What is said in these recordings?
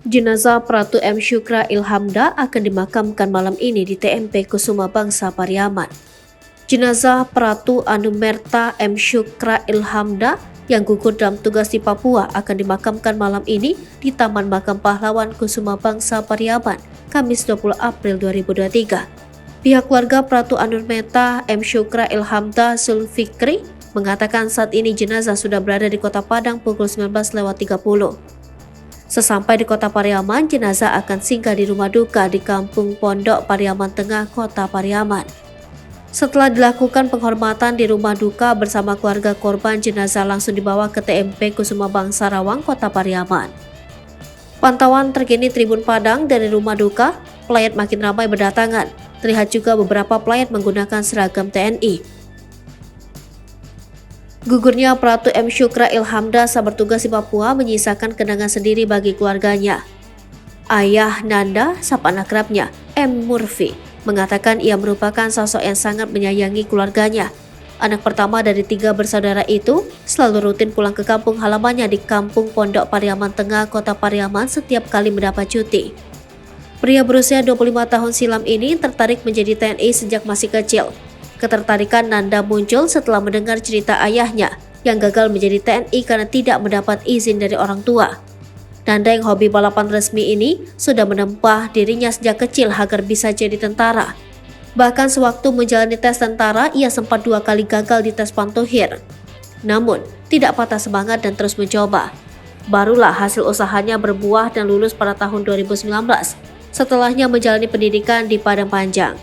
Jenazah Pratu M. Syukra Ilhamda akan dimakamkan malam ini di TMP Kusuma Bangsa Pariaman. Jenazah Pratu Anumerta M. Syukra Ilhamda yang gugur dalam tugas di Papua akan dimakamkan malam ini di Taman Makam Pahlawan Kusuma Bangsa Pariaman, Kamis 20 April 2023. Pihak keluarga Pratu Anumerta M. Syukra Ilhamda Zulfikri mengatakan saat ini jenazah sudah berada di Kota Padang pukul 19.30. Sesampai di Kota Pariaman, jenazah akan singgah di rumah duka di Kampung Pondok Pariaman Tengah, Kota Pariaman. Setelah dilakukan penghormatan di rumah duka bersama keluarga korban, jenazah langsung dibawa ke TMP Kusuma Bangsa Rawang, Kota Pariaman. Pantauan terkini Tribun Padang dari rumah duka, pelayat makin ramai berdatangan. Terlihat juga beberapa pelayat menggunakan seragam TNI. Gugurnya Pratu M. Syukra Ilhamda saat bertugas di Papua menyisakan kenangan sendiri bagi keluarganya. Ayah Nanda, sapa akrabnya, M. Murphy, mengatakan ia merupakan sosok yang sangat menyayangi keluarganya. Anak pertama dari 3 bersaudara itu selalu rutin pulang ke kampung halamannya di Kampung Pondok Pariaman Tengah, Kota Pariaman setiap kali mendapat cuti. Pria berusia 25 tahun silam ini tertarik menjadi TNI sejak masih kecil. Ketertarikan Nanda muncul setelah mendengar cerita ayahnya yang gagal menjadi TNI karena tidak mendapat izin dari orang tua. Nanda yang hobi balapan resmi ini sudah menempa dirinya sejak kecil agar bisa jadi tentara. Bahkan sewaktu menjalani tes tentara, ia sempat 2 kali gagal di tes Pantuhir. Namun, tidak patah semangat dan terus mencoba. Barulah hasil usahanya berbuah dan lulus pada tahun 2019, setelahnya menjalani pendidikan di Padang Panjang.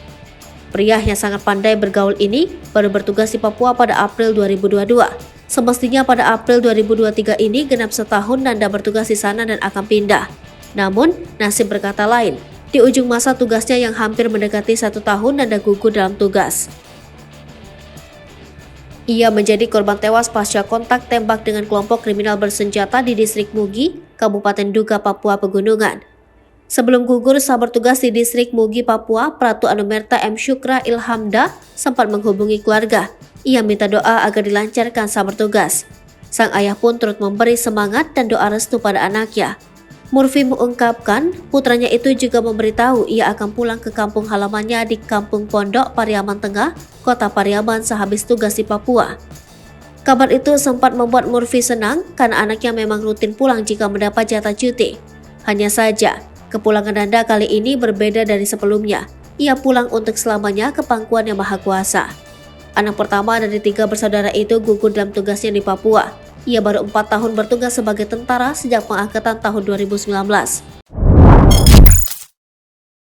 Pria yang sangat pandai bergaul ini baru bertugas di Papua pada April 2022. Semestinya pada April 2023 ini genap setahun Nanda bertugas di sana dan akan pindah. Namun, nasib berkata lain. Di ujung masa tugasnya yang hampir mendekati 1 tahun, Nanda gugur dalam tugas. Ia menjadi korban tewas pasca kontak tembak dengan kelompok kriminal bersenjata di distrik Mugi, Kabupaten Duga, Papua Pegunungan. Sebelum gugur saat bertugas di distrik Mugi, Papua, Pratu Anumerta M. Syukra Ilhamda sempat menghubungi keluarga. Ia minta doa agar dilancarkan saat bertugas. Sang ayah pun turut memberi semangat dan doa restu pada anaknya. Murphy mengungkapkan putranya itu juga memberitahu ia akan pulang ke kampung halamannya di Kampung Pondok Pariaman Tengah, Kota Pariaman sehabis tugas di Papua. Kabar itu sempat membuat Murphy senang karena anaknya memang rutin pulang jika mendapat jatah cuti. Hanya saja, kepulangan Nanda kali ini berbeda dari sebelumnya. Ia pulang untuk selamanya ke pangkuan Yang Maha Kuasa. Anak pertama dari 3 bersaudara itu gugur dalam tugasnya di Papua. Ia baru 4 tahun bertugas sebagai tentara sejak pengangkatan tahun 2019.